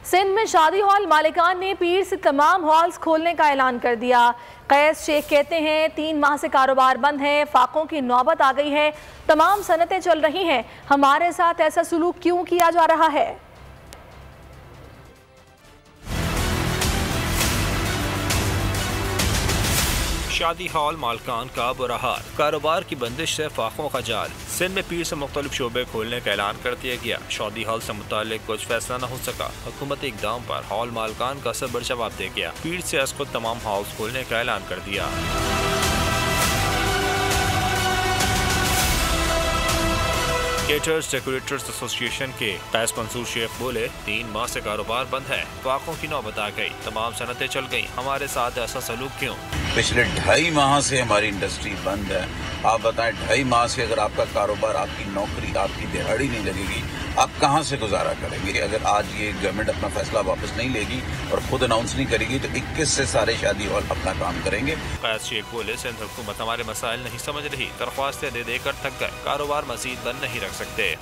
सिंध में शादी हॉल मालिकान ने पीर से तमाम हॉल्स खोलने का ऐलान कर दिया। कैस शेख कहते हैं 3 माह से कारोबार बंद है, फाकों की नौबत आ गई है, तमाम सनतें चल रही हैं, हमारे साथ ऐसा सलूक क्यों किया जा रहा है। शादी हॉल मालकान का बुरा हाल, कारोबार की बंदिश से फाकों का जाल। सिंध में पीर से मुख्तलिफ शोबे खोलने का ऐलान कर दिया गया। शादी हॉल से मुताल्लिक कुछ फैसला न हो सका। हुकूमती इक़दाम पर हॉल मालकान का सबर जवाब दे गया। पीर से खुद तमाम हाउस खोलने का ऐलान कर दिया। केटर्स डेकोरेटर्स एसोसिएशन के कैस मंसूर शेख बोले, 3 माह से कारोबार बंद है, फाकों की नौबत आ गई, तमाम सनतें चल गई, हमारे साथ ऐसा सलूक क्यों। पिछले 2.5 माह से हमारी इंडस्ट्री बंद है। आप बताएं, 2.5 माह से अगर आपका कारोबार, आपकी नौकरी, आपकी दिहाड़ी नहीं लगेगी, आप कहां से गुजारा करेंगे। अगर आज ये गवर्नमेंट अपना फैसला वापस नहीं लेगी और खुद अनाउंस नहीं करेगी तो 21 से सारे शादी हॉल अपना काम करेंगे। कैस शेख बोले, सिंध हुकूमत हमारे मसाइल नहीं समझ रही, दरख्वास्तें दे देकर थक गए, कारोबार मजीद बंद नहीं रख सकते।